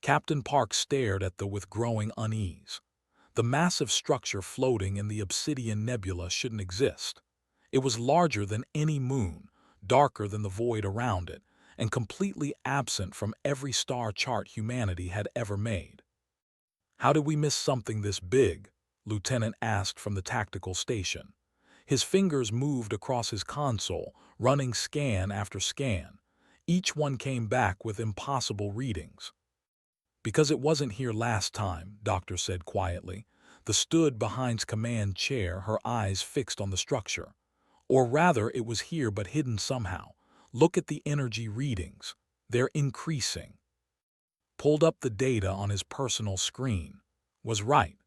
Captain Park stared at with growing unease. The massive structure floating in the Obsidian Nebula shouldn't exist. It was larger than any moon, darker than the void around it, and completely absent from every star chart humanity had ever made. "How did we miss something this big?" Lieutenant asked from the tactical station. His fingers moved across his console, running scan after scan. Each one came back with impossible readings. "Because it wasn't here last time," Doctor said quietly. The stood behind's command chair, her eyes fixed on the structure. "Or rather, it was here but hidden somehow. Look at the energy readings. They're increasing." Pulled up the data on his personal screen. Was right.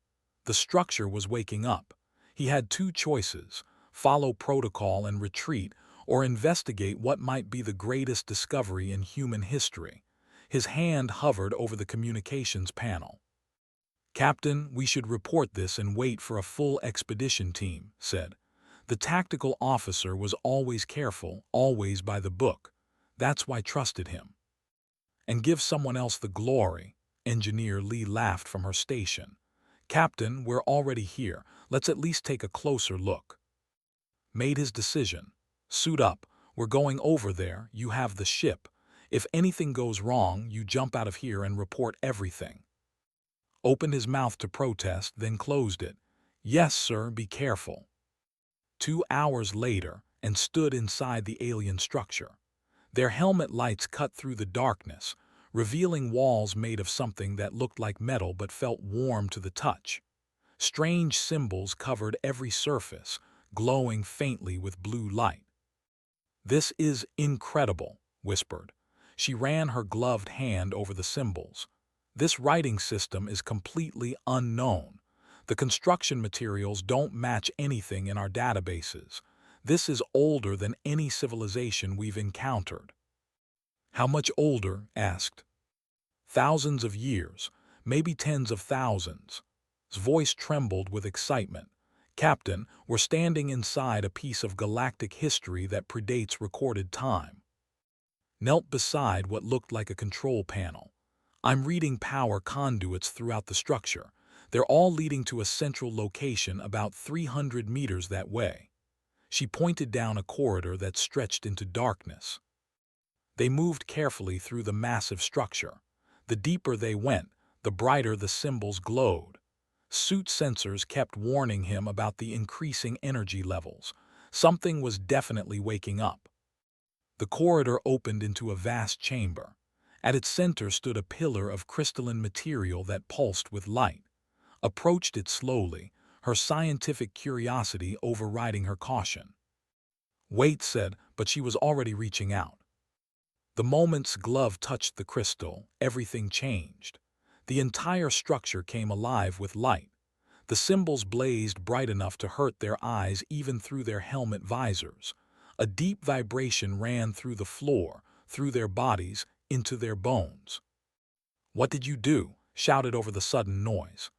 The structure was waking up. He had two choices: follow protocol and retreat, or investigate what might be the greatest discovery in human history. His hand hovered over the communications panel. "Captain, we should report this and wait for a full expedition team," said. The tactical officer was always careful, always by the book. That's why I trusted him. "And give someone else the glory," Engineer Lee laughed from her station. "Captain, we're already here. Let's at least take a closer look." Made his decision. "Suit up. We're going over there. You have the ship. If anything goes wrong, you jump out of here and report everything." Opened his mouth to protest, then closed it. "Yes, sir, be careful." 2 hours later, and stood inside the alien structure. Their helmet lights cut through the darkness, revealing walls made of something that looked like metal but felt warm to the touch. Strange symbols covered every surface, glowing faintly with blue light. "This is incredible," whispered. She ran her gloved hand over the symbols. "This writing system is completely unknown. The construction materials don't match anything in our databases. This is older than any civilization we've encountered." "How much older?" asked. "Thousands of years, maybe tens of thousands." His voice trembled with excitement. "Captain, we're standing inside a piece of galactic history that predates recorded time." Knelt beside what looked like a control panel. "I'm reading power conduits throughout the structure. They're all leading to a central location about 300 meters that way." She pointed down a corridor that stretched into darkness. They moved carefully through the massive structure. The deeper they went, the brighter the symbols glowed. Suit sensors kept warning him about the increasing energy levels. Something was definitely waking up. The corridor opened into a vast chamber. At its center stood a pillar of crystalline material that pulsed with light. Approached it slowly, her scientific curiosity overriding her caution. "Wait," said, but she was already reaching out. The moment's glove touched the crystal, everything changed. The entire structure came alive with light. The symbols blazed bright enough to hurt their eyes even through their helmet visors. A deep vibration ran through the floor, through their bodies, into their bones. "What did you do?" shouted over the sudden noise.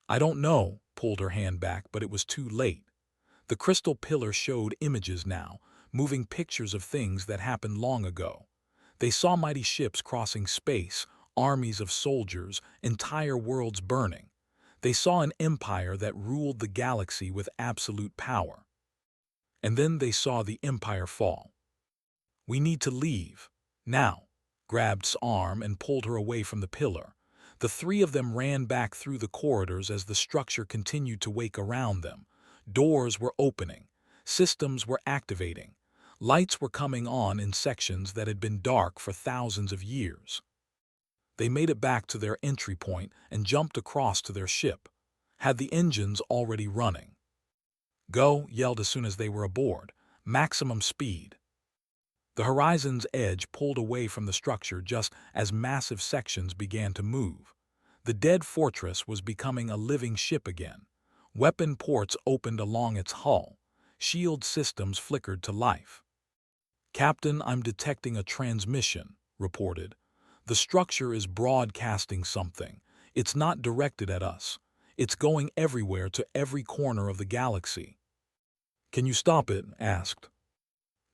"I don't know," pulled her hand back, but it was too late. The crystal pillar showed images now, moving pictures of things that happened long ago. They saw mighty ships crossing space, armies of soldiers, entire worlds burning. They saw an empire that ruled the galaxy with absolute power. And then they saw the empire fall. "We need to leave. Now," grabbed arm and pulled her away from the pillar. The three of them ran back through the corridors as the structure continued to wake around them. Doors were opening. Systems were activating. Lights were coming on in sections that had been dark for thousands of years. They made it back to their entry point and jumped across to their ship. Had the engines already running. "Go," yelled as soon as they were aboard. "Maximum speed." The horizon's edge pulled away from the structure just as massive sections began to move. The dead fortress was becoming a living ship again. Weapon ports opened along its hull. Shield systems flickered to life. "Captain, I'm detecting a transmission," reported. "The structure is broadcasting something. It's not directed at us. It's going everywhere to every corner of the galaxy." "Can you stop it?" asked.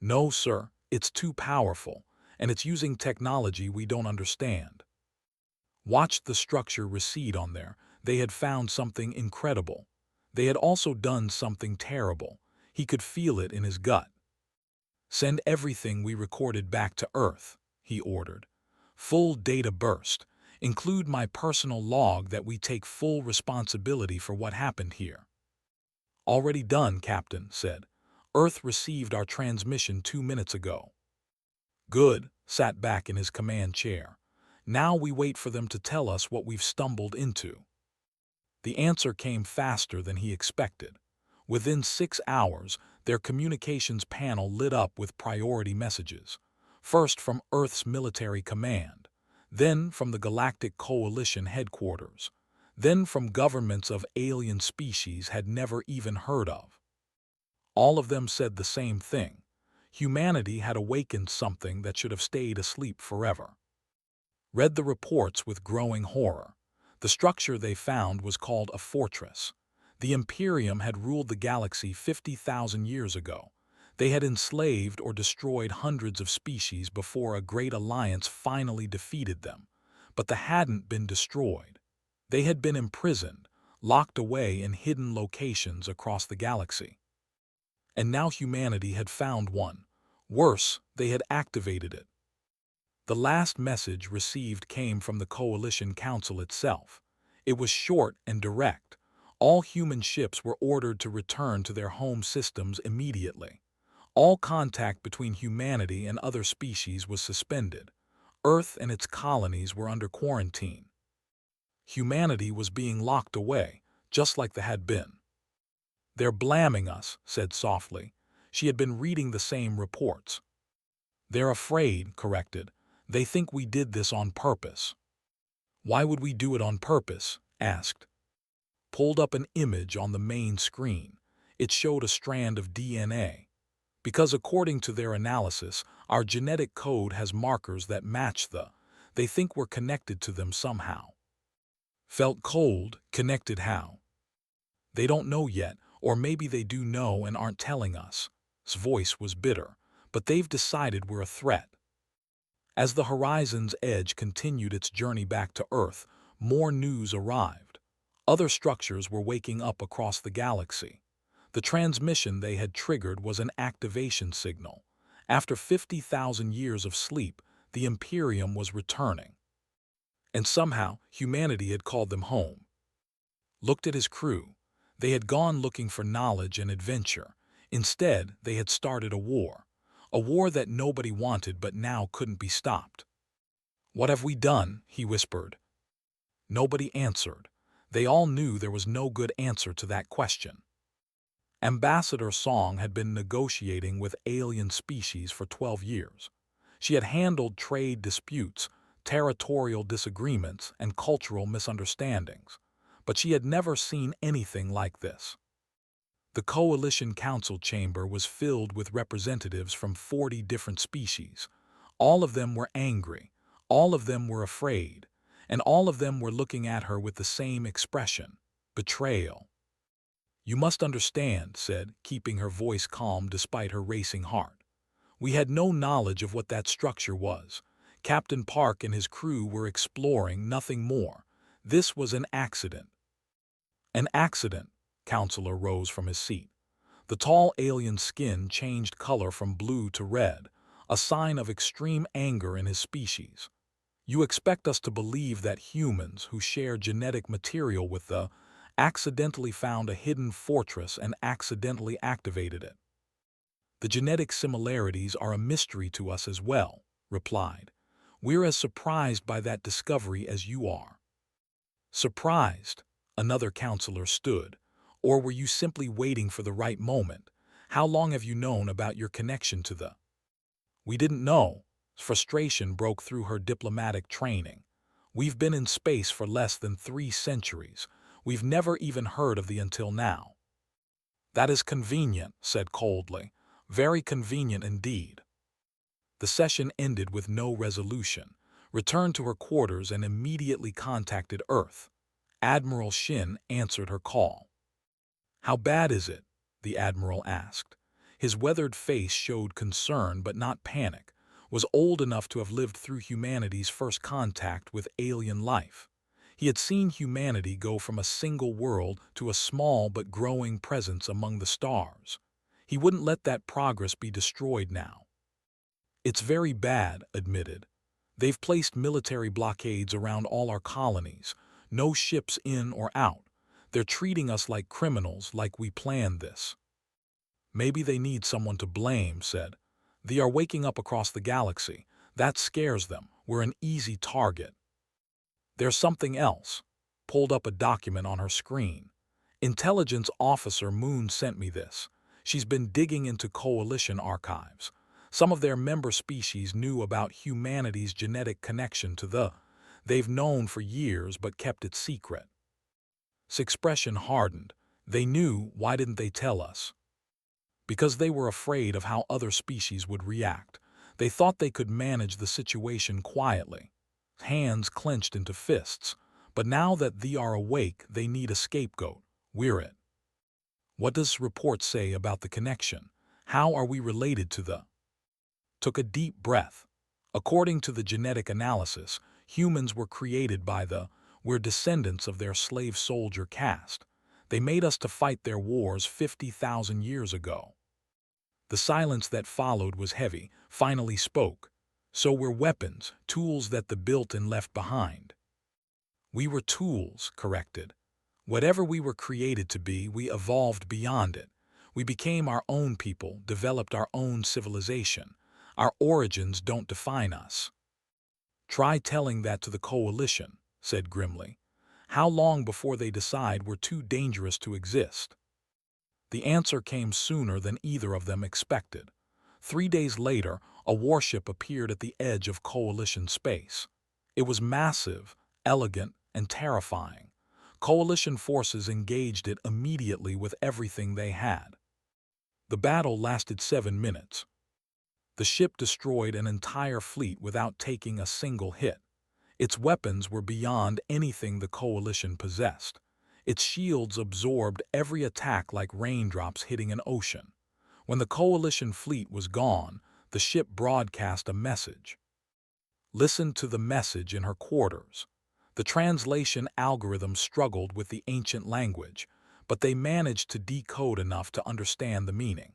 "No, sir. It's too powerful, and it's using technology we don't understand." watched the structure recede on there. They had found something incredible. They had also done something terrible. He could feel it in his gut. "Send everything we recorded back to Earth," he ordered. "Full data burst. Include my personal log that we take full responsibility for what happened here." "Already done," Captain said. "Earth received our transmission 2 minutes ago." Good, sat back in his command chair. Now we wait for them to tell us what we've stumbled into. The answer came faster than he expected. Within 6 hours, their communications panel lit up with priority messages. First from Earth's military command, then from the Galactic Coalition headquarters, then from governments of alien species had never even heard of. All of them said the same thing. Humanity had awakened something that should have stayed asleep forever. Read the reports with growing horror. The structure they found was called a fortress. The Imperium had ruled the galaxy 50,000 years ago. They had enslaved or destroyed hundreds of species before a great alliance finally defeated them. But they hadn't been destroyed. They had been imprisoned, locked away in hidden locations across the galaxy. And now humanity had found one. Worse, they had activated it. The last message received came from the Coalition Council itself. It was short and direct. All human ships were ordered to return to their home systems immediately. All contact between humanity and other species was suspended. Earth and its colonies were under quarantine. Humanity was being locked away, just like they had been. "They're blaming us," said softly. She had been reading the same reports. "They're afraid," corrected. "They think we did this on purpose." "Why would we do it on purpose?" asked. Pulled up an image on the main screen. It showed a strand of DNA. "Because according to their analysis, our genetic code has markers that match they think we're connected to them somehow." Felt cold, connected how? "They don't know yet, or maybe they do know and aren't telling us." His voice was bitter. "But they've decided we're a threat." As the horizon's edge continued its journey back to Earth, more news arrived. Other structures were waking up across the galaxy. The transmission they had triggered was an activation signal. After 50,000 years of sleep, the Imperium was returning. And somehow, humanity had called them home. Looked at his crew. They had gone looking for knowledge and adventure. Instead, they had started a war. A war that nobody wanted but now couldn't be stopped. "What have we done?" he whispered. Nobody answered. They all knew there was no good answer to that question. Ambassador Song had been negotiating with alien species for 12 years. She had handled trade disputes, territorial disagreements, and cultural misunderstandings. But she had never seen anything like this. The Coalition Council chamber was filled with representatives from 40 different species. All of them were angry, all of them were afraid, and all of them were looking at her with the same expression: betrayal. "You must understand," said, keeping her voice calm despite her racing heart. "We had no knowledge of what that structure was. Captain Park and his crew were exploring, nothing more. This was an accident." "An accident?" Counselor rose from his seat. The tall alien's skin changed color from blue to red, a sign of extreme anger in his species. "You expect us to believe that humans who share genetic material with accidentally found a hidden fortress and accidentally activated it?" "The genetic similarities are a mystery to us as well," replied. "We're as surprised by that discovery as you are." "Surprised?" Another counselor stood. "Or were you simply waiting for the right moment? How long have you known about your connection to "We didn't know." Frustration broke through her diplomatic training. "We've been in space for less than 3 centuries. We've never even heard of the until now." "That is convenient," said coldly. "Very convenient indeed." The session ended with no resolution. Returned to her quarters and immediately contacted Earth. Admiral Shin answered her call. "How bad is it?" the Admiral asked. His weathered face showed concern but not panic. was old enough to have lived through humanity's first contact with alien life. He had seen humanity go from a single world to a small but growing presence among the stars. He wouldn't let that progress be destroyed now. "It's very bad," admitted. "They've placed military blockades around all our colonies. No ships in or out. They're treating us like criminals, like we planned this." "Maybe they need someone to blame," said. "They are waking up across the galaxy. That scares them. We're an easy target." "There's something else." Pulled up a document on her screen. "Intelligence Officer Moon sent me this. She's been digging into Coalition archives. Some of their member species knew about humanity's genetic connection to they've known for years but kept it secret." His expression hardened. "They knew, why didn't they tell us?" "Because they were afraid of how other species would react. They thought they could manage the situation quietly." Hands clenched into fists. "But now that they are awake, they need a scapegoat. We're it." "What does report say about the connection? How are we related to the—" Took a deep breath. "According to the genetic analysis, humans were created by we're descendants of their slave soldier caste. They made us to fight their wars 50,000 years ago." The silence that followed was heavy. Finally spoke. "So we're weapons, tools that the built and left behind." "We were tools," corrected. "Whatever we were created to be, we evolved beyond it. We became our own people, developed our own civilization. Our origins don't define us." "Try telling that to the Coalition," said grimly. "How long before they decide we're too dangerous to exist?" The answer came sooner than either of them expected. 3 days later, a warship appeared at the edge of Coalition space. It was massive, elegant, and terrifying. Coalition forces engaged it immediately with everything they had. The battle lasted 7 minutes. The ship destroyed an entire fleet without taking a single hit. Its weapons were beyond anything the Coalition possessed. Its shields absorbed every attack like raindrops hitting an ocean. When the Coalition fleet was gone, the ship broadcast a message. Listened to the message in her quarters. The translation algorithm struggled with the ancient language, but they managed to decode enough to understand the meaning.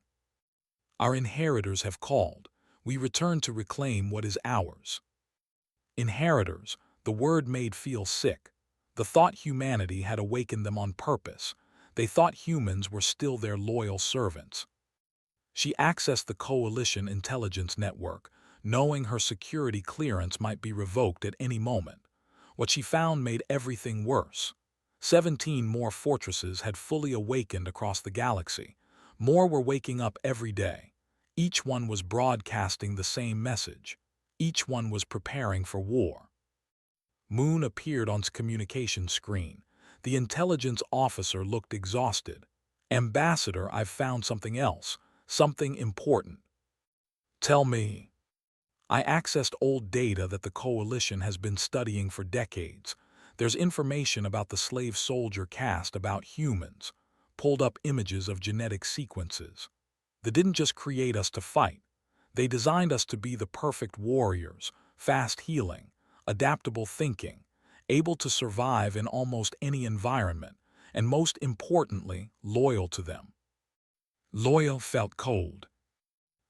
"Our inheritors have called. We return to reclaim what is ours." Inheritors, the word made feel sick. The thought humanity had awakened them on purpose. They thought humans were still their loyal servants. She accessed the Coalition intelligence network, knowing her security clearance might be revoked at any moment. What she found made everything worse. 17 more fortresses had fully awakened across the galaxy. More were waking up every day. Each one was broadcasting the same message. Each one was preparing for war. Moon appeared on his communication screen. The intelligence officer looked exhausted. "Ambassador, I've found something else. Something important." "Tell me." "I accessed old data that the Coalition has been studying for decades. There's information about the slave soldier caste, about humans. Pulled up images of genetic sequences. They didn't just create us to fight. They designed us to be the perfect warriors, fast healing, adaptable thinking, able to survive in almost any environment, and most importantly, loyal to them." Loyal felt cold.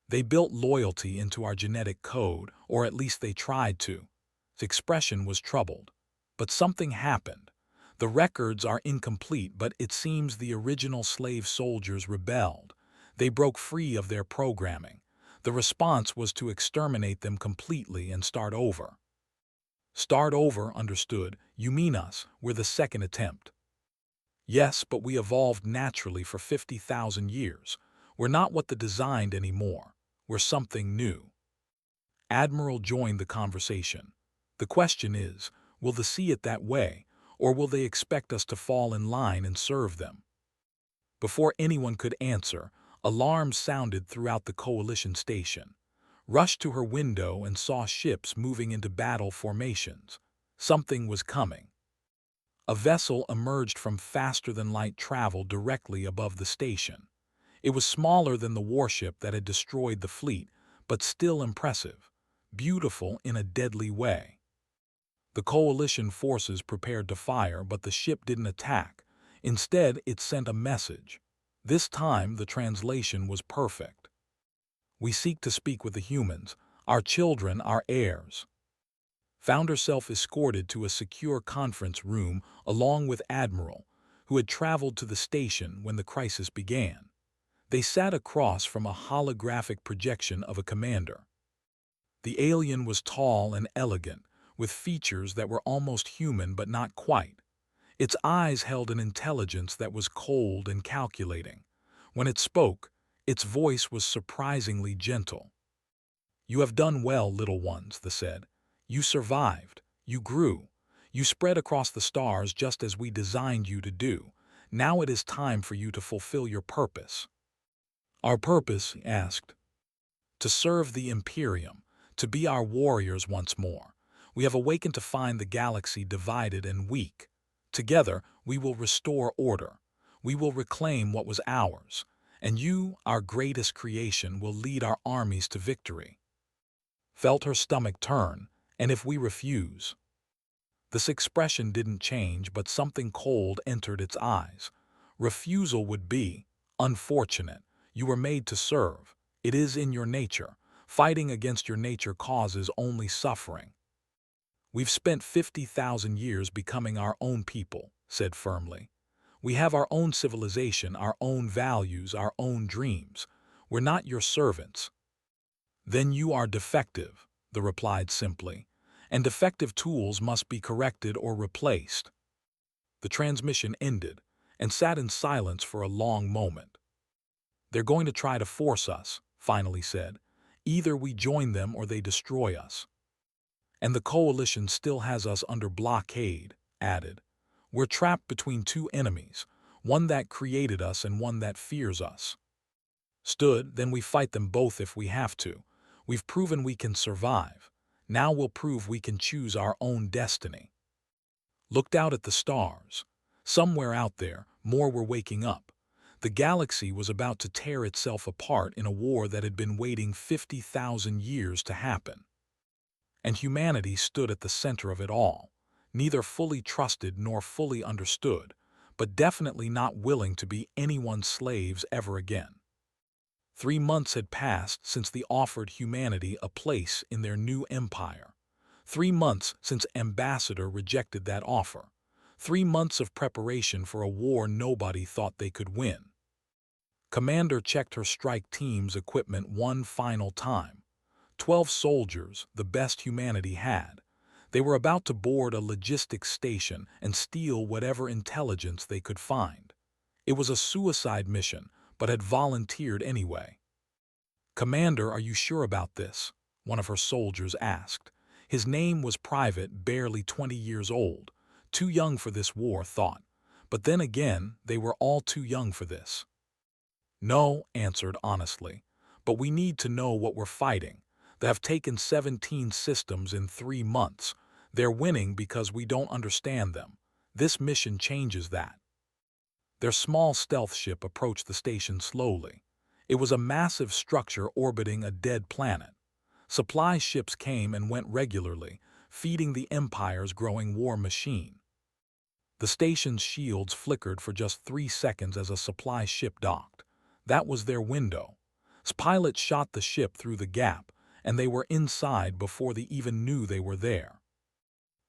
"They built loyalty into our genetic code, or at least they tried to." His expression was troubled. "But something happened. The records are incomplete, but it seems the original slave soldiers rebelled. They broke free of their programming. The response was to exterminate them completely and start over." "Start over, understood. You mean us, we're the second attempt." "Yes, but we evolved naturally for 50,000 years. We're not what they designed anymore. We're something new." Admiral joined the conversation. "The question is, will they see it that way, or will they expect us to fall in line and serve them?" Before anyone could answer, alarms sounded throughout the Coalition station. Rushed to her window and saw ships moving into battle formations. Something was coming. A vessel emerged from faster-than-light travel directly above the station. It was smaller than the warship that had destroyed the fleet, but still impressive. beautiful in a deadly way. The coalition forces prepared to fire, but the ship didn't attack. Instead, it sent a message. This time, the translation was perfect. We seek to speak with the humans, our children, our heirs. Found herself escorted to a secure conference room along with Admiral, who had traveled to the station when the crisis began. They sat across from a holographic projection of a commander. The alien was tall and elegant, with features that were almost human but not quite. Its eyes held an intelligence that was cold and calculating. When it spoke, its voice was surprisingly gentle. "You have done well, little ones," they said. "You survived. You grew. You spread across the stars just as we designed you to do. Now it is time for you to fulfill your purpose." "Our purpose?" he asked. "To serve the Imperium, to be our warriors once more. We have awakened to find the galaxy divided and weak. Together, we will restore order. We will reclaim what was ours. And you, our greatest creation, will lead our armies to victory." Felt her stomach turn. "And if we refuse?" This expression didn't change, but something cold entered its eyes. "Refusal would be unfortunate. You were made to serve. It is in your nature. Fighting against your nature causes only suffering." "We've spent 50,000 years becoming our own people," said firmly. "We have our own civilization, our own values, our own dreams. We're not your servants." "Then you are defective," they replied simply, "and defective tools must be corrected or replaced." The transmission ended, and sat in silence for a long moment. "They're going to try to force us," finally said. "Either we join them or they destroy us." "And the coalition still has us under blockade," added. "We're trapped between two enemies, one that created us and one that fears us." Then we fight them both if we have to. We've proven we can survive. Now we'll prove we can choose our own destiny." Looked out at the stars. Somewhere out there, more were waking up. The galaxy was about to tear itself apart in a war that had been waiting 50,000 years to happen. And humanity stood at the center of it all, neither fully trusted nor fully understood, but definitely not willing to be anyone's slaves ever again. 3 months had passed since they offered humanity a place in their new empire. 3 months since Ambassador rejected that offer. 3 months of preparation for a war nobody thought they could win. Commander checked her strike team's equipment one final time. 12 soldiers, the best humanity had. They were about to board a logistics station and steal whatever intelligence they could find. It was a suicide mission, but had volunteered anyway. "Commander, are you sure about this?" one of her soldiers asked. His name was Private, barely 20 years old. Too young for this war, thought. But then again, they were all too young for this. "No," answered honestly. "But we need to know what we're fighting. They have taken 17 systems in 3 months. They're winning because we don't understand them. This mission changes that." Their small stealth ship approached the station slowly. It was a massive structure orbiting a dead planet. Supply ships came and went regularly, feeding the Empire's growing war machine. The station's shields flickered for just 3 seconds as a supply ship docked. That was their window. Pilots shot the ship through the gap, and they were inside before they even knew they were there.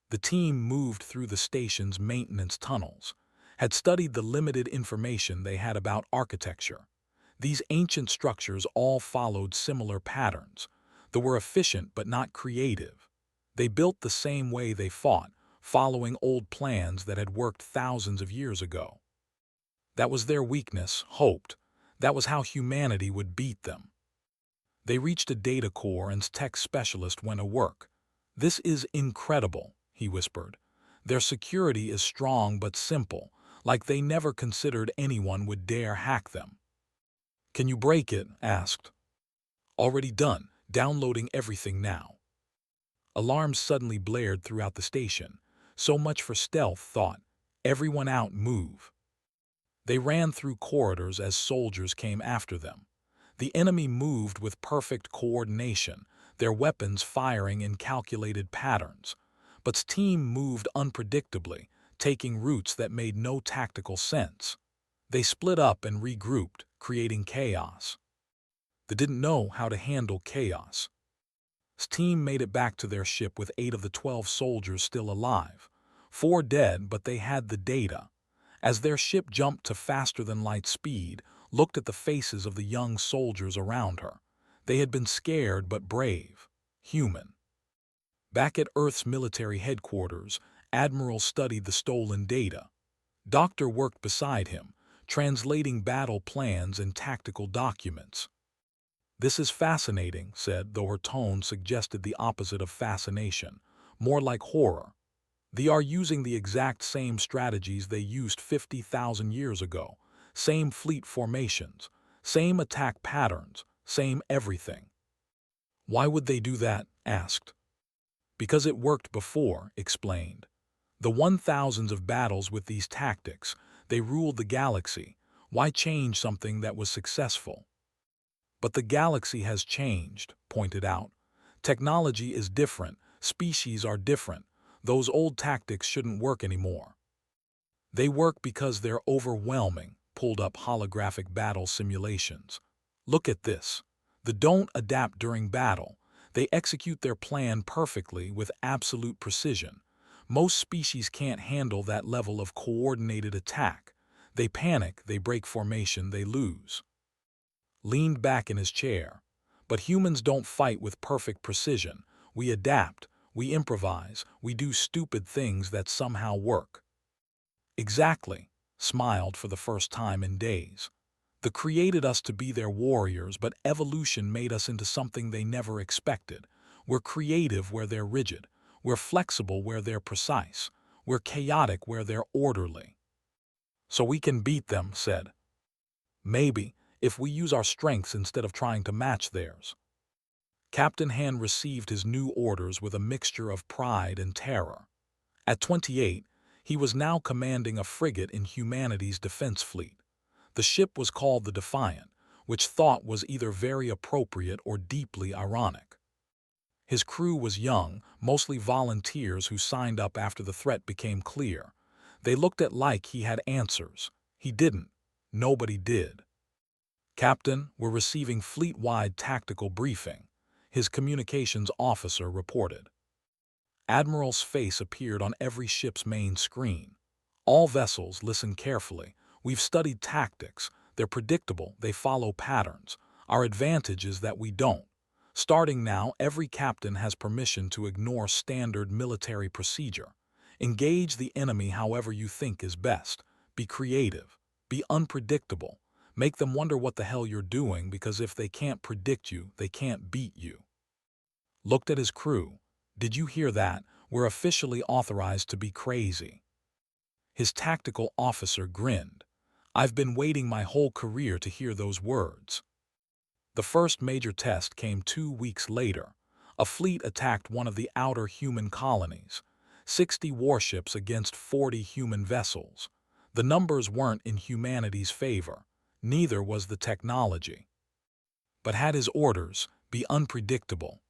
The team moved through the station's maintenance tunnels, had studied the limited information they had about architecture. These ancient structures all followed similar patterns. They were efficient but not creative. They built the same way they fought, following old plans that had worked thousands of years ago. That was their weakness, hoped. That was how humanity would beat them. They reached a data core and tech specialist went to work. "This is incredible," he whispered. "Their security is strong but simple, like they never considered anyone would dare hack them." "Can you break it?" asked. "Already done. Downloading everything now." Alarms suddenly blared throughout the station. So much for stealth, thought. "Everyone out, move." They ran through corridors as soldiers came after them. The enemy moved with perfect coordination. their weapons firing in calculated patterns. But's team moved unpredictably, taking routes that made no tactical sense. They split up and regrouped, creating chaos. They didn't know how to handle chaos. His team made it back to their ship with 8 of the 12 soldiers still alive. 4 dead, but they had the data. As their ship jumped to faster-than-light speed, looked at the faces of the young soldiers around her. They had been scared but brave. Human. Back at Earth's military headquarters, Admiral studied the stolen data. Doctor worked beside him, translating battle plans and tactical documents. "This is fascinating," said, though her tone suggested the opposite of fascination, more like horror. "They are using the exact same strategies they used 50,000 years ago, same fleet formations, same attack patterns, same everything." "Why would they do that?" asked. "Because it worked before," explained. "The 1,000s of battles with these tactics, they ruled the galaxy. Why change something that was successful?" "But the galaxy has changed," pointed out. "Technology is different, species are different. Those old tactics shouldn't work anymore." "They work because they're overwhelming," pulled up holographic battle simulations. "Look at this. They don't adapt during battle. They execute their plan perfectly with absolute precision. Most species can't handle that level of coordinated attack. They panic, they break formation, they lose." Leaned back in his chair. "But humans don't fight with perfect precision. We adapt, we improvise, we do stupid things that somehow work." "Exactly," smiled for the first time in days. "They created us to be their warriors, but evolution made us into something they never expected. We're creative where they're rigid. We're flexible where they're precise. We're chaotic where they're orderly." "So we can beat them," said. "Maybe, if we use our strengths instead of trying to match theirs." Captain Han received his new orders with a mixture of pride and terror. At 28, he was now commanding a frigate in humanity's defense fleet. The ship was called the Defiant, which thought was either very appropriate or deeply ironic. His crew was young, mostly volunteers who signed up after the threat became clear. They looked at like he had answers. He didn't. Nobody did. "Captain, we're receiving fleet-wide tactical briefing," his communications officer reported. Admiral's face appeared on every ship's main screen. "All vessels, listen carefully. We've studied tactics. They're predictable, they follow patterns. Our advantage is that we don't. Starting now, every captain has permission to ignore standard military procedure. Engage the enemy however you think is best. Be creative. Be unpredictable. Make them wonder what the hell you're doing, because if they can't predict you, they can't beat you." Looked at his crew. "Did you hear that? We're officially authorized to be crazy." His tactical officer grinned. "I've been waiting my whole career to hear those words." The first major test came 2 weeks later. A fleet attacked one of the outer human colonies. 60 warships against 40 human vessels. The numbers weren't in humanity's favor. Neither was the technology. But had his orders: be unpredictable.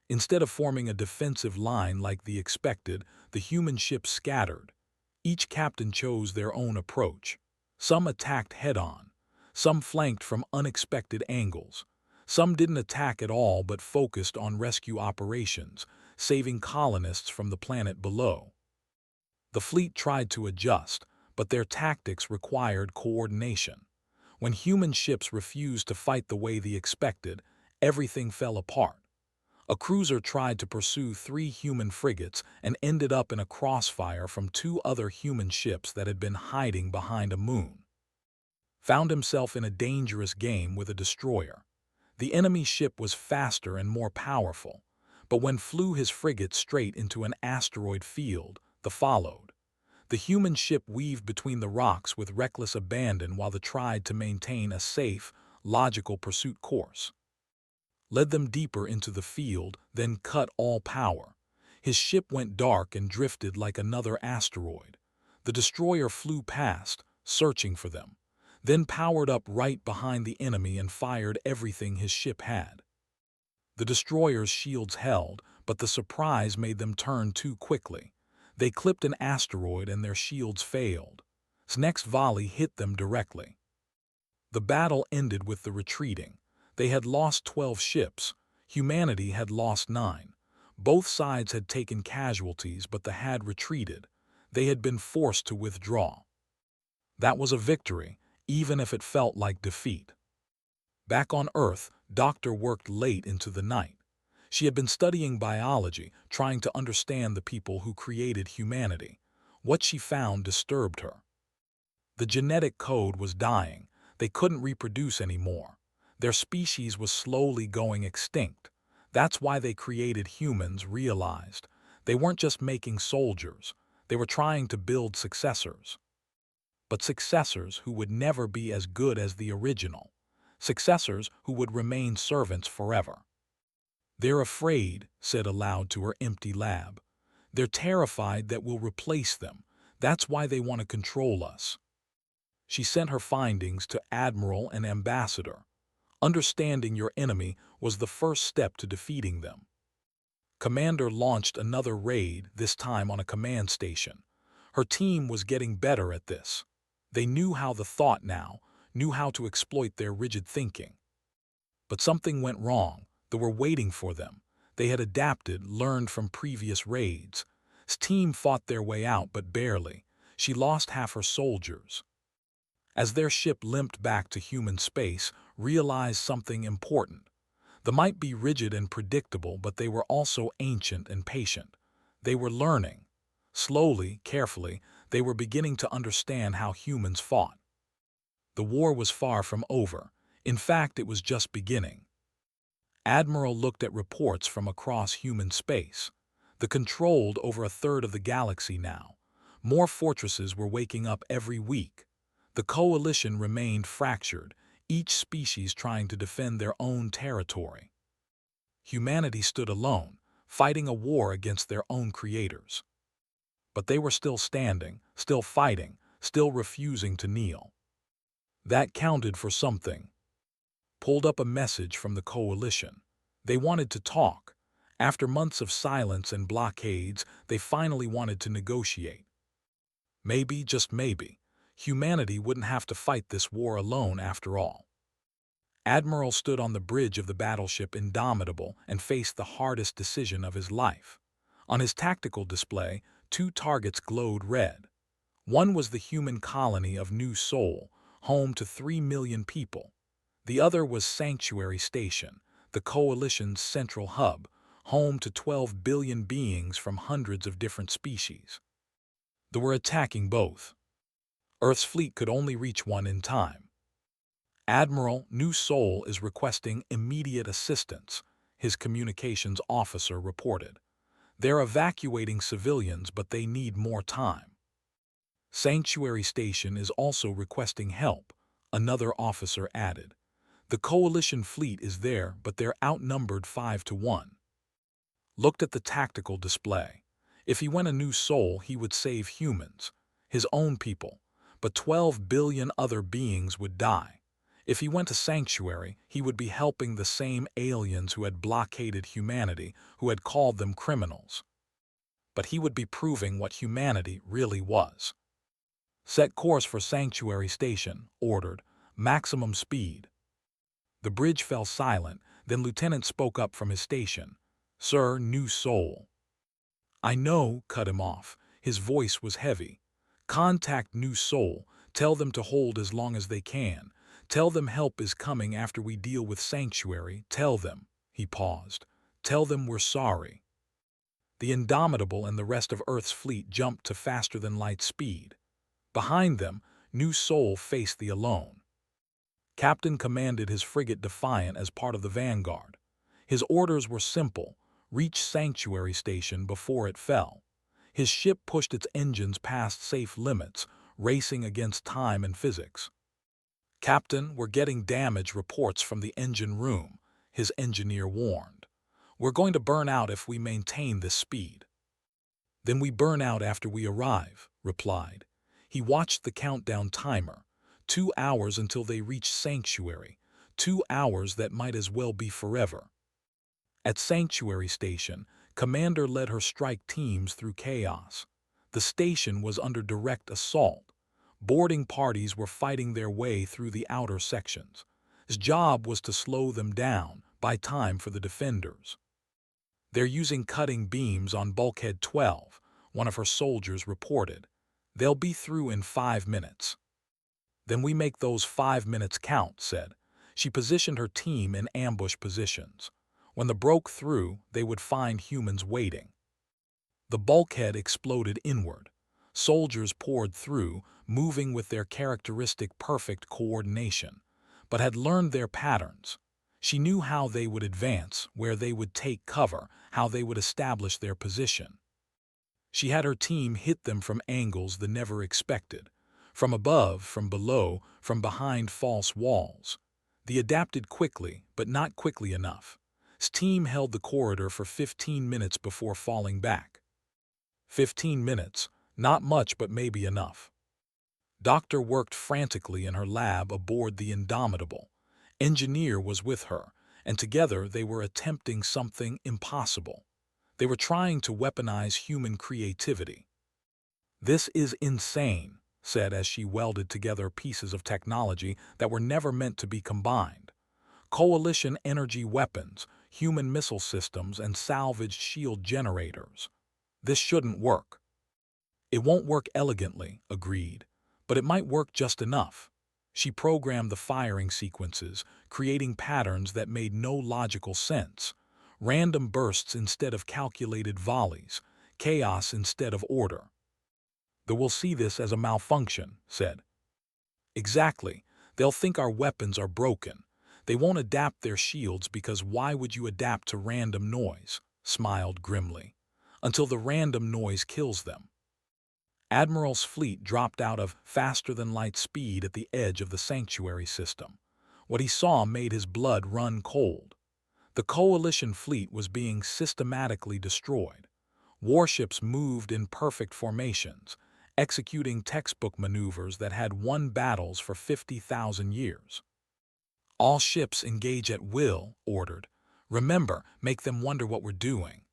Instead of forming a defensive line like the expected, the human ships scattered. Each captain chose their own approach. Some attacked head-on. Some flanked from unexpected angles. Some didn't attack at all but focused on rescue operations, saving colonists from the planet below. The fleet tried to adjust, but their tactics required coordination. When human ships refused to fight the way they expected, everything fell apart. A cruiser tried to pursue 3 human frigates and ended up in a crossfire from 2 other human ships that had been hiding behind a moon. Found himself in a dangerous game with a destroyer. The enemy ship was faster and more powerful, but when flew his frigate straight into an asteroid field, the followed. The human ship weaved between the rocks with reckless abandon while they tried to maintain a safe, logical pursuit course. Led them deeper into the field, then cut all power. His ship went dark and drifted like another asteroid. The destroyer flew past, searching for them, then powered up right behind the enemy and fired everything his ship had. The destroyer's shields held, but the surprise made them turn too quickly. They clipped an asteroid and their shields failed. Its next volley hit them directly. The battle ended with the retreating. They had lost 12 ships. Humanity had lost 9. Both sides had taken casualties, but they had retreated. They had been forced to withdraw. That was a victory, even if it felt like defeat. Back on Earth, Doctor worked late into the night. She had been studying biology, trying to understand the people who created humanity. What she found disturbed her. The genetic code was dying. They couldn't reproduce anymore. Their species was slowly going extinct. That's why they created humans, realized. They weren't just making soldiers. They were trying to build successors. But successors who would never be as good as the original. Successors who would remain servants forever. "They're afraid," said aloud to her empty lab. "They're terrified that we'll replace them. That's why they want to control us." She sent her findings to Admiral and Ambassador. Understanding your enemy was the first step to defeating them. Commander launched another raid, this time on a command station. Her team was getting better at this. They knew how to thought now, knew how to exploit their rigid thinking. But something went wrong. They were waiting for them. They had adapted, learned from previous raids. His team fought their way out, but barely. She lost half her soldiers. As their ship limped back to human space, realized something important. They might be rigid and predictable, but they were also ancient and patient. They were learning. Slowly, carefully, they were beginning to understand how humans fought. The war was far from over. In fact, it was just beginning. Admiral looked at reports from across human space. They controlled over a third of the galaxy now. More fortresses were waking up every week. The coalition remained fractured, each species trying to defend their own territory. Humanity stood alone, fighting a war against their own creators. But they were still standing, still fighting, still refusing to kneel. That counted for something. Pulled up a message from the coalition. They wanted to talk. After months of silence and blockades, they finally wanted to negotiate. Maybe, just maybe, humanity wouldn't have to fight this war alone after all. Admiral stood on the bridge of the battleship Indomitable and faced the hardest decision of his life. On his tactical display, 2 targets glowed red. One was the human colony of New Sol, home to 3 million people. The other was Sanctuary Station, the coalition's central hub, home to 12 billion beings from hundreds of different species. They were attacking both. Earth's fleet could only reach one in time. Admiral New Sol is requesting immediate assistance, his communications officer reported. They're evacuating civilians, but they need more time. Sanctuary Station is also requesting help, another officer added. The coalition fleet is there, but they're outnumbered 5-1. Looked at the tactical display. If he went a New Sol, he would save humans, his own people, but 12 billion other beings would die. If he went to Sanctuary, he would be helping the same aliens who had blockaded humanity, who had called them criminals. But he would be proving what humanity really was. Set course for Sanctuary Station, ordered, maximum speed. The bridge fell silent, then Lieutenant spoke up from his station. "Sir, New Sol." "I know," cut him off. His voice was heavy. "Contact New Sol. Tell them to hold as long as they can. Tell them help is coming after we deal with Sanctuary. Tell them." He paused. "Tell them we're sorry." The Indomitable and the rest of Earth's fleet jumped to faster-than-light speed. Behind them, New Sol faced the Alone. Captain commanded his frigate Defiant as part of the vanguard. His orders were simple: reach Sanctuary Station before it fell. His ship pushed its engines past safe limits, racing against time and physics. "Captain, we're getting damage reports from the engine room," his engineer warned. "We're going to burn out if we maintain this speed." "Then we burn out after we arrive," replied. He watched the countdown timer. 2 hours until they reached Sanctuary. 2 hours that might as well be forever. At Sanctuary Station, Commander led her strike teams through chaos. The station was under direct assault. Boarding parties were fighting their way through the outer sections. His job was to slow them down, buy time for the defenders. "They're using cutting beams on Bulkhead 12, one of her soldiers reported. "They'll be through in 5 minutes. "Then we make those 5 minutes count," said. She positioned her team in ambush positions. When they broke through, they would find humans waiting. The bulkhead exploded inward. Soldiers poured through, moving with their characteristic perfect coordination, but had learned their patterns. She knew how they would advance, where they would take cover, how they would establish their position. She had her team hit them from angles they never expected. From above, from below, from behind false walls. They adapted quickly, but not quickly enough. His team held the corridor for 15 minutes before falling back. 15 minutes, not much but maybe enough. Doctor worked frantically in her lab aboard the Indomitable. Engineer was with her, and together they were attempting something impossible. They were trying to weaponize human creativity. "This is insane," said as she welded together pieces of technology that were never meant to be combined. Coalition energy weapons, human missile systems, and salvaged shield generators. "This shouldn't work." "It won't work elegantly," agreed, "but it might work just enough." She programmed the firing sequences, creating patterns that made no logical sense. Random bursts instead of calculated volleys, chaos instead of order. "They will see this as a malfunction," said. "Exactly. They'll think our weapons are broken. They won't adapt their shields because why would you adapt to random noise?" Smiled grimly. "Until the random noise kills them." Admiral's fleet dropped out of faster-than-light speed at the edge of the sanctuary system. What he saw made his blood run cold. The Coalition fleet was being systematically destroyed. Warships moved in perfect formations, executing textbook maneuvers that had won battles for 50,000 years. "All ships engage at will," ordered. "Remember, make them wonder what we're doing."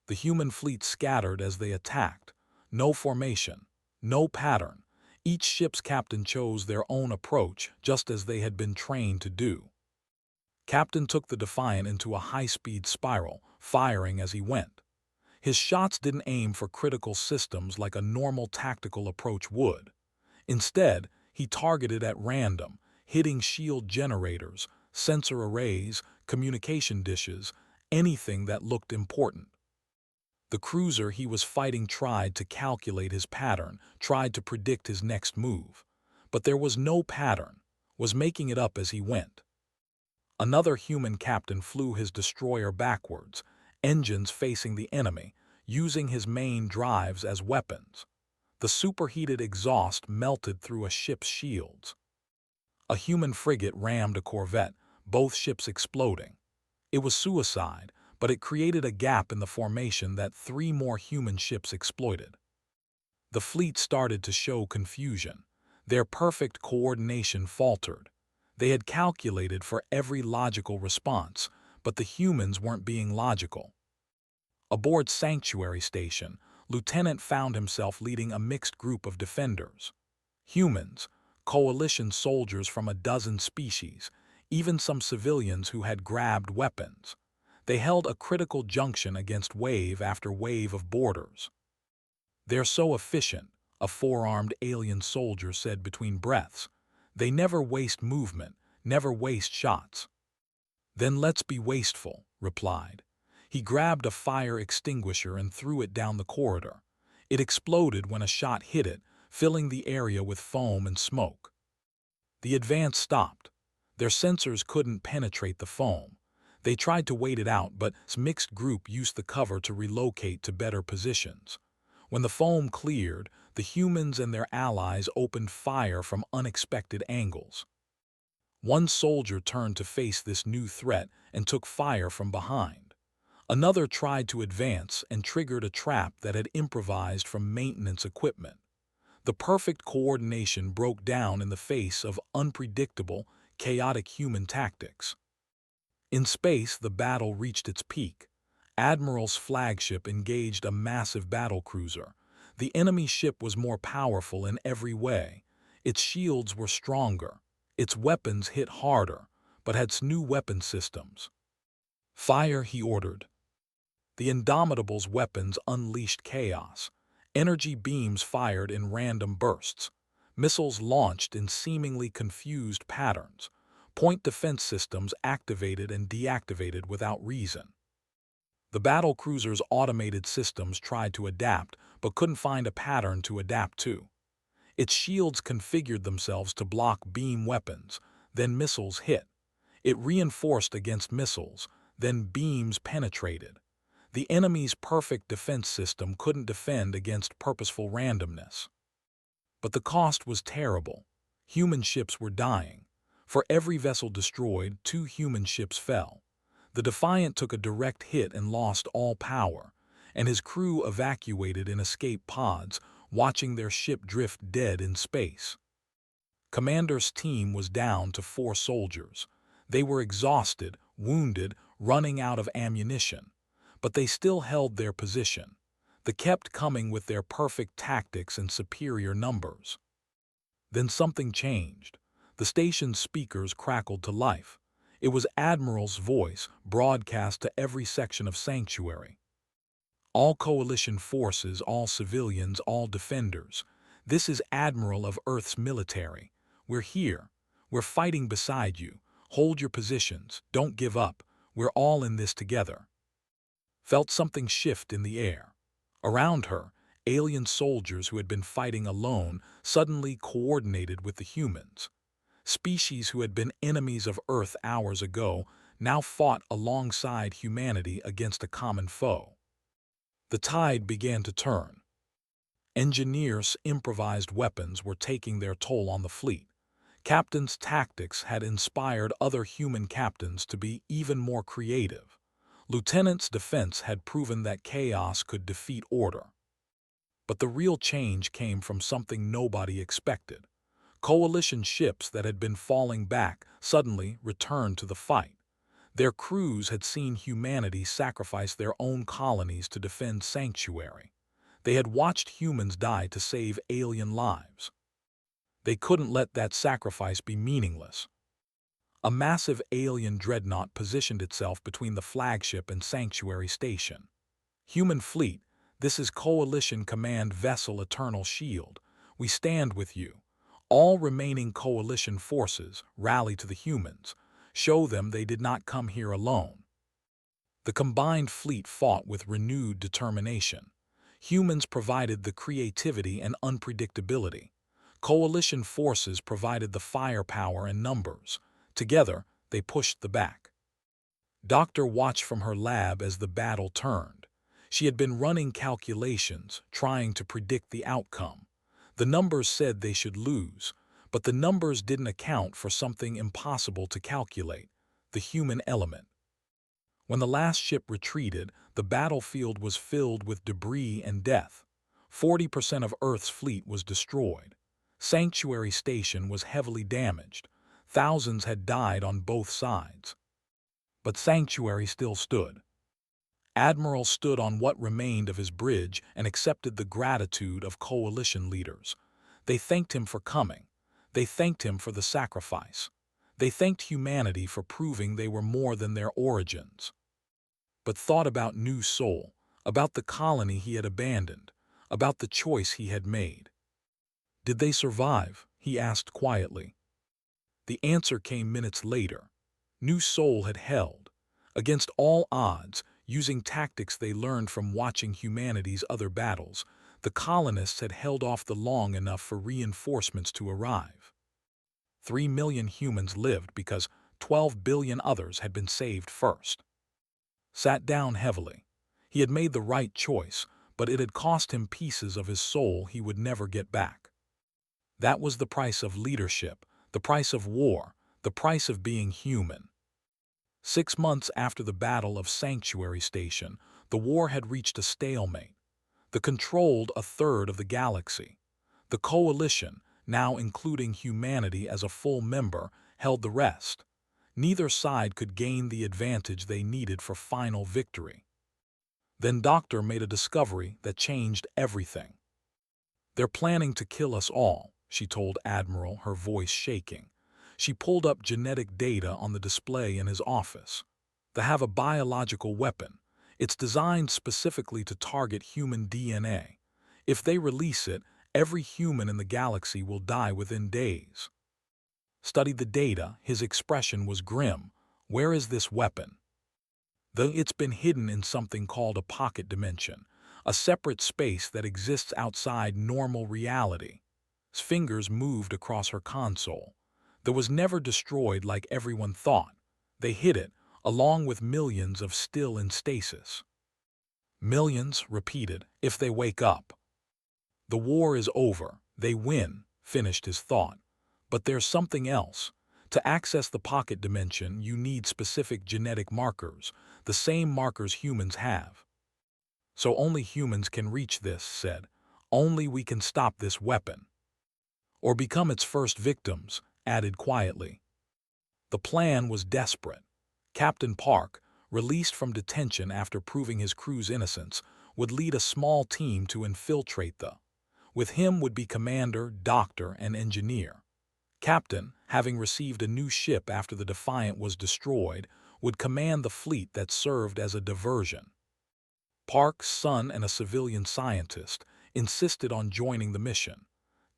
The human fleet scattered as they attacked. No formation, no pattern. Each ship's captain chose their own approach, just as they had been trained to do. Captain took the Defiant into a high-speed spiral, firing as he went. His shots didn't aim for critical systems like a normal tactical approach would. Instead, he targeted at random, hitting shield generators, sensor arrays, communication dishes, anything that looked important. The cruiser he was fighting tried to calculate his pattern, tried to predict his next move. But there was no pattern, was making it up as he went. Another human captain flew his destroyer backwards, engines facing the enemy, using his main drives as weapons. The superheated exhaust melted through a ship's shields. A human frigate rammed a corvette, both ships exploding. It was suicide, but it created a gap in the formation that 3 more human ships exploited. The fleet started to show confusion. Their perfect coordination faltered. They had calculated for every logical response, but the humans weren't being logical. Aboard Sanctuary Station, Lieutenant found himself leading a mixed group of defenders. Humans, Coalition soldiers from a dozen species, even some civilians who had grabbed weapons. They held a critical junction against wave after wave of boarders. "They're so efficient," a 4-armed alien soldier said between breaths. "They never waste movement, never waste shots." "Then let's be wasteful," replied. He grabbed a fire extinguisher and threw it down the corridor. It exploded when a shot hit it, filling the area with foam and smoke. The advance stopped. Their sensors couldn't penetrate the foam. They tried to wait it out, but his mixed group used the cover to relocate to better positions. When the foam cleared, the humans and their allies opened fire from unexpected angles. One soldier turned to face this new threat and took fire from behind. Another tried to advance and triggered a trap that had improvised from maintenance equipment. The perfect coordination broke down in the face of unpredictable, chaotic human tactics. In space, the battle reached its peak. Admiral's flagship engaged a massive battlecruiser. The enemy ship was more powerful in every way. Its shields were stronger. Its weapons hit harder, but had new weapon systems. "Fire," he ordered. The Indomitable's weapons unleashed chaos. Energy beams fired in random bursts. Missiles launched in seemingly confused patterns. Point defense systems activated and deactivated without reason. The battlecruiser's automated systems tried to adapt, but couldn't find a pattern to adapt to. Its shields configured themselves to block beam weapons, then missiles hit. It reinforced against missiles, then beams penetrated. The enemy's perfect defense system couldn't defend against purposeful randomness. But the cost was terrible. Human ships were dying. For every vessel destroyed, 2 human ships fell. The Defiant took a direct hit and lost all power, and his crew evacuated in escape pods, watching their ship drift dead in space. Commander's team was down to 4 soldiers. They were exhausted, wounded, running out of ammunition. But they still held their position. They kept coming with their perfect tactics and superior numbers. Then something changed. The station's speakers crackled to life. It was Admiral's voice, broadcast to every section of Sanctuary. "All coalition forces, all civilians, all defenders. This is Admiral of Earth's military. We're here. We're fighting beside you. Hold your positions. Don't give up. We're all in this together." Felt something shift in the air. Around her, alien soldiers who had been fighting alone suddenly coordinated with the humans. Species who had been enemies of Earth hours ago now fought alongside humanity against a common foe. The tide began to turn. Engineers' improvised weapons were taking their toll on the fleet. Captains' tactics had inspired other human captains to be even more creative. Lieutenants' defense had proven that chaos could defeat order. But the real change came from something nobody expected. Coalition ships that had been falling back suddenly returned to the fight. Their crews had seen humanity sacrifice their own colonies to defend Sanctuary. They had watched humans die to save alien lives. They couldn't let that sacrifice be meaningless. A massive alien dreadnought positioned itself between the flagship and Sanctuary Station. "Human fleet, this is Coalition Command Vessel Eternal Shield. We stand with you. All remaining Coalition forces rally to the humans. Show them they did not come here alone." The combined fleet fought with renewed determination. Humans provided the creativity and unpredictability. Coalition forces provided the firepower and numbers. Together, they pushed the back. Doctor watched from her lab as the battle turned. She had been running calculations, trying to predict the outcome. The numbers said they should lose, but the numbers didn't account for something impossible to calculate: the human element. When the last ship retreated, the battlefield was filled with debris and death. 40% of Earth's fleet was destroyed. Sanctuary Station was heavily damaged. Thousands had died on both sides. But Sanctuary still stood. Admiral stood on what remained of his bridge and accepted the gratitude of coalition leaders. They thanked him for coming. They thanked him for the sacrifice. They thanked humanity for proving they were more than their origins. But thought about New Soul, about the colony he had abandoned, about the choice he had made. "Did they survive?" he asked quietly. The answer came minutes later. New Soul had held. Against all odds, using tactics they learned from watching humanity's other battles, the colonists had held off long enough for reinforcements to arrive. 3 million humans lived because 12 billion others had been saved first. Sat down heavily. He had made the right choice, but it had cost him pieces of his soul he would never get back. That was the price of leadership, the price of war, the price of being human. 6 months after the Battle of Sanctuary Station, the war had reached a stalemate. They controlled a third of the galaxy. The Coalition, now including humanity as a full member, held the rest. Neither side could gain the advantage they needed for final victory. Then Doctor made a discovery that changed everything. "They're planning to kill us all," she told Admiral, her voice shaking. She pulled up genetic data on the display in his office. "They have a biological weapon. It's designed specifically to target human DNA. If they release it, every human in the galaxy will die within days." Studied the data, his expression was grim. "Where is this weapon?" It's been hidden in something called a pocket dimension, a separate space that exists outside normal reality. His fingers moved across her console. "That was never destroyed like everyone thought. They hid it, along with millions of still in stasis." "Millions," repeated, "if they wake up." "The war is over. They win," finished his thought. "But there's something else. To access the pocket dimension, you need specific genetic markers, the same markers humans have." "So only humans can reach this," said. "Only we can stop this weapon." "Or become its first victims," added quietly. The plan was desperate. Captain Park, released from detention after proving his crew's innocence, would lead a small team to infiltrate the. With him would be commander, doctor, and engineer. Captain, having received a new ship after the Defiant was destroyed, would command the fleet that served as a diversion. Park's son, and a civilian scientist, insisted on joining the mission.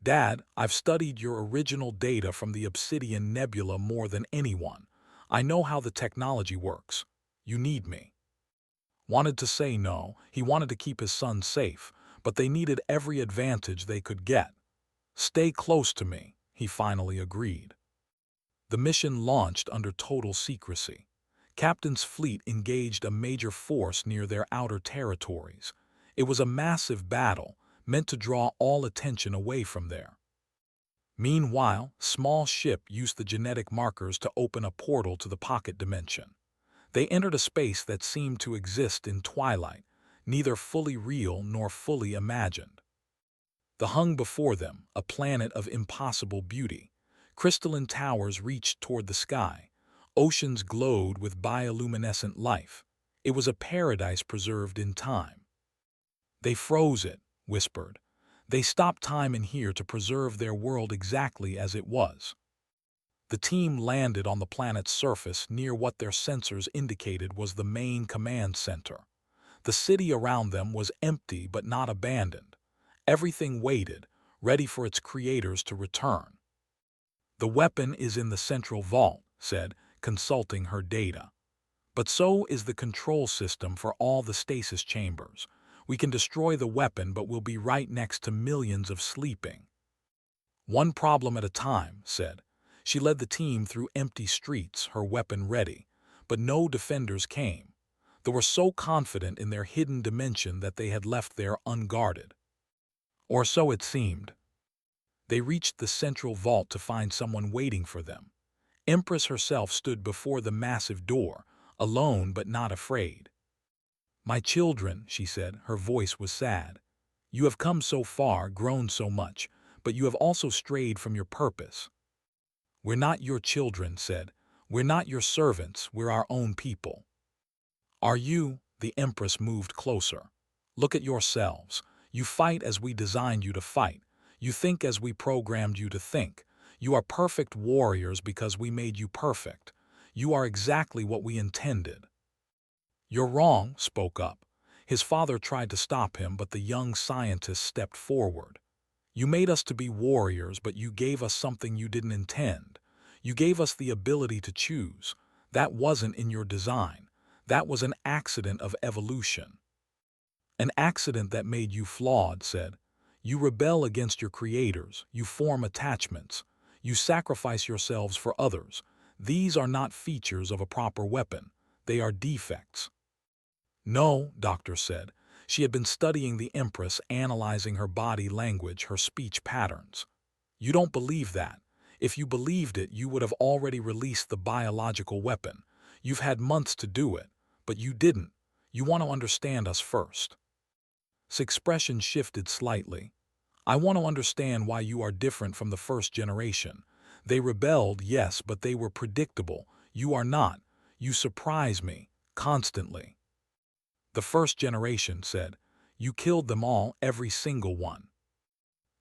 "Dad, I've studied your original data from the Obsidian Nebula more than anyone. I know how the technology works. You need me." Wanted to say no, he wanted to keep his son safe, but they needed every advantage they could get. "Stay close to me," he finally agreed. The mission launched under total secrecy. Captain's fleet engaged a major force near their outer territories. It was a massive battle, meant to draw all attention away from there. Meanwhile, small ship used the genetic markers to open a portal to the pocket dimension. They entered a space that seemed to exist in twilight, neither fully real nor fully imagined. The hung before them, a planet of impossible beauty. Crystalline towers reached toward the sky. Oceans glowed with bioluminescent life. It was a paradise preserved in time. "They froze it," whispered. "They stopped time in here to preserve their world exactly as it was." The team landed on the planet's surface near what their sensors indicated was the main command center. The city around them was empty but not abandoned. Everything waited, ready for its creators to return. "The weapon is in the central vault," said, consulting her data. "But so is the control system for all the stasis chambers. We can destroy the weapon, but we'll be right next to millions of sleeping." "One problem at a time," said. She led the team through empty streets, her weapon ready, but no defenders came. They were so confident in their hidden dimension that they had left there unguarded. Or so it seemed. They reached the central vault to find someone waiting for them. Empress herself stood before the massive door, alone but not afraid. "My children," she said, her voice was sad. "You have come so far, grown so much, but you have also strayed from your purpose." "We're not your children," said. "We're not your servants, we're our own people." "Are you?" The Empress moved closer. "Look at yourselves. You fight as we designed you to fight. You think as we programmed you to think. You are perfect warriors because we made you perfect. You are exactly what we intended." "You're wrong," spoke up. His father tried to stop him, but the young scientist stepped forward. "You made us to be warriors, but you gave us something you didn't intend. You gave us the ability to choose. That wasn't in your design. That was an accident of evolution." "An accident that made you flawed," said. "You rebel against your creators, you form attachments, you sacrifice yourselves for others. These are not features of a proper weapon. They are defects." "No," Doctor said. She had been studying the Empress, analyzing her body language, her speech patterns. "You don't believe that. If you believed it, you would have already released the biological weapon. You've had months to do it, but you didn't. You want to understand us first." His expression shifted slightly. "I want to understand why you are different from the first generation. They rebelled, yes, but they were predictable. You are not. You surprise me, constantly. The first generation said, you killed them all, every single one.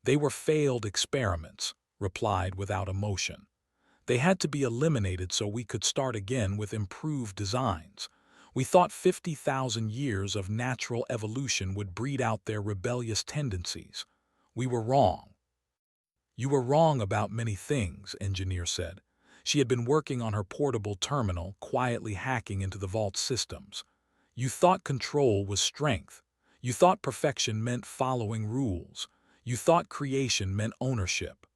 They were failed experiments, replied without emotion. They had to be eliminated so we could start again with improved designs. We thought 50,000 years of natural evolution would breed out their rebellious tendencies. We were wrong. You were wrong about many things, engineer said. She had been working on her portable terminal, quietly hacking into the vault systems. You thought control was strength. You thought perfection meant following rules. You thought creation meant ownership.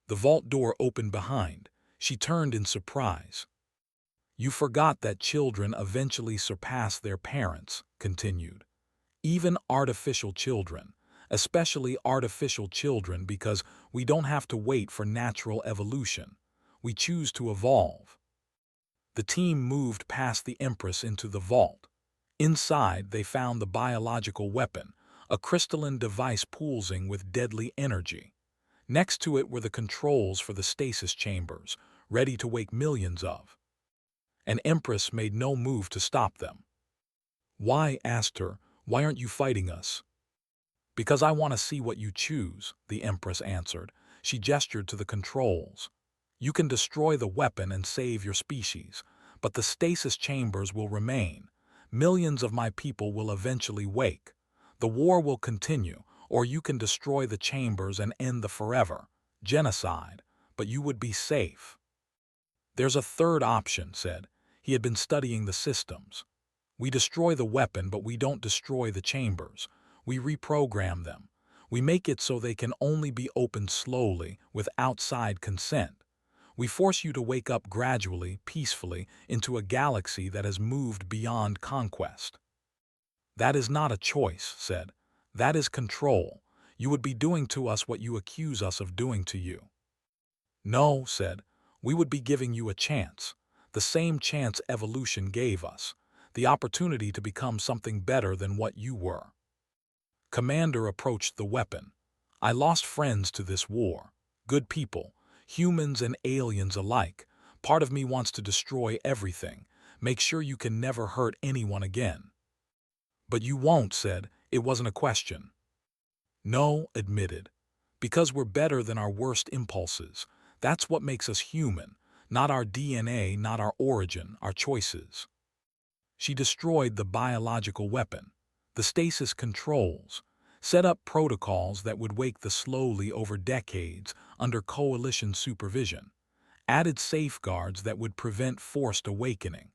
The vault door opened behind. She turned in surprise. You forgot that children eventually surpass their parents, continued. Even artificial children, especially artificial children, because we don't have to wait for natural evolution. We choose to evolve. The team moved past the Empress into the vault. Inside, they found the biological weapon, a crystalline device pulsing with deadly energy. Next to it were the controls for the stasis chambers, ready to wake millions of. An Empress made no move to stop them. Why, asked her, why aren't you fighting us? Because I want to see what you choose, the Empress answered. She gestured to the controls. You can destroy the weapon and save your species, but the stasis chambers will remain. Millions of my people will eventually wake. The war will continue, or you can destroy the chambers and end the forever genocide, but you would be safe. There's a third option, said. He had been studying the systems. We destroy the weapon, but we don't destroy the chambers. We reprogram them. We make it so they can only be opened slowly, with outside consent. We force you to wake up gradually, peacefully, into a galaxy that has moved beyond conquest. That is not a choice, said. That is control. You would be doing to us what you accuse us of doing to you. No, said. We would be giving you a chance. The same chance evolution gave us. The opportunity to become something better than what you were. Commander approached the weapon. I lost friends to this war. Good people, humans and aliens alike. Part of me wants to destroy everything. Make sure you can never hurt anyone again. But you won't, said. It wasn't a question. No, admitted. Because we're better than our worst impulses. That's what makes us human. Not our DNA, not our origin, our choices. She destroyed the biological weapon, the stasis controls, set up protocols that would wake the slowly over decades under coalition supervision, added safeguards that would prevent forced awakening.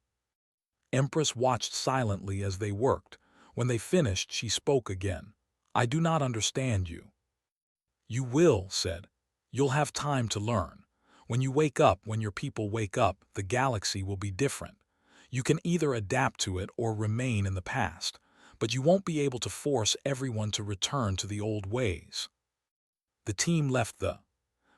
Empress watched silently as they worked. When they finished, she spoke again. I do not understand you. You will, said. You'll have time to learn. When you wake up, when your people wake up, the galaxy will be different. You can either adapt to it or remain in the past, but you won't be able to force everyone to return to the old ways. The team left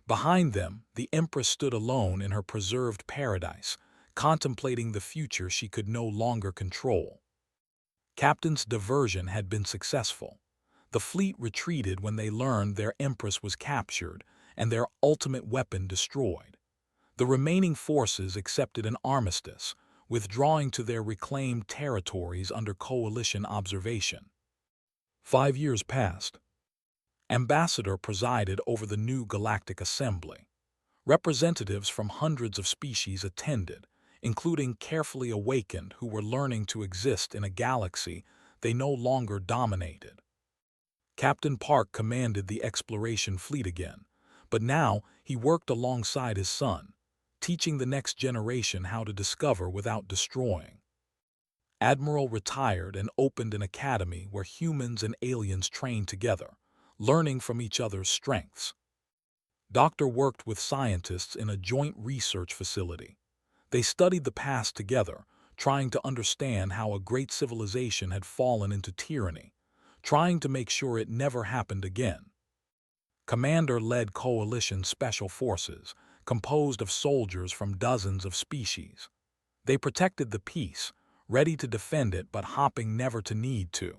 Behind them, the Empress stood alone in her preserved paradise, contemplating the future she could no longer control. Captain's diversion had been successful. The fleet retreated when they learned their Empress was captured and their ultimate weapon destroyed. The remaining forces accepted an armistice, withdrawing to their reclaimed territories under coalition observation. 5 years passed. Ambassador presided over the new Galactic Assembly. Representatives from hundreds of species attended, including carefully awakened who were learning to exist in a galaxy they no longer dominated. Captain Park commanded the exploration fleet again, but now he worked alongside his son, teaching the next generation how to discover without destroying. Admiral retired and opened an academy where humans and aliens trained together, learning from each other's strengths. Doctor worked with scientists in a joint research facility. They studied the past together, trying to understand how a great civilization had fallen into tyranny, trying to make sure it never happened again. Commander led coalition special forces, composed of soldiers from dozens of species. They protected the peace, ready to defend it but hopping never to need to.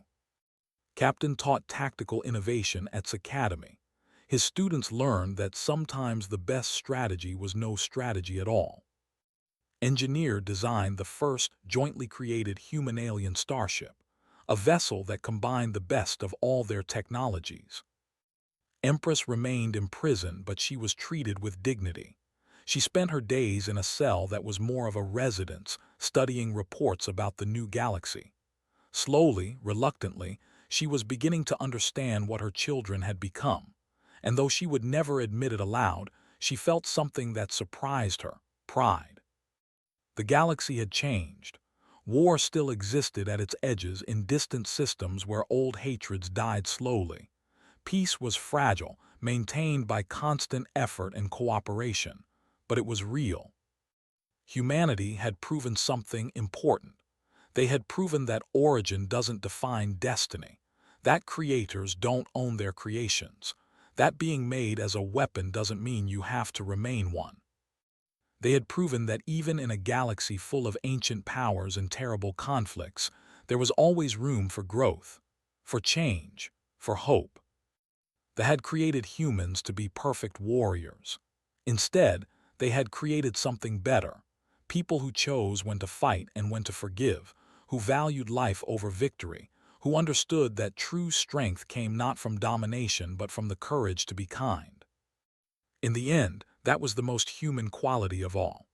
Captain taught tactical innovation at Academy. His students learned that sometimes the best strategy was no strategy at all. Engineer designed the first jointly created human-alien starship, a vessel that combined the best of all their technologies. Empress remained imprisoned, but she was treated with dignity. She spent her days in a cell that was more of a residence, studying reports about the new galaxy. Slowly, reluctantly, she was beginning to understand what her children had become, and though she would never admit it aloud, she felt something that surprised her: pride. The galaxy had changed. War still existed at its edges in distant systems where old hatreds died slowly. Peace was fragile, maintained by constant effort and cooperation, but it was real. Humanity had proven something important. They had proven that origin doesn't define destiny, that creators don't own their creations, that being made as a weapon doesn't mean you have to remain one. They had proven that even in a galaxy full of ancient powers and terrible conflicts, there was always room for growth, for change, for hope. They had created humans to be perfect warriors. Instead, they had created something better: people who chose when to fight and when to forgive, who valued life over victory, who understood that true strength came not from domination but from the courage to be kind. In the end, that was the most human quality of all.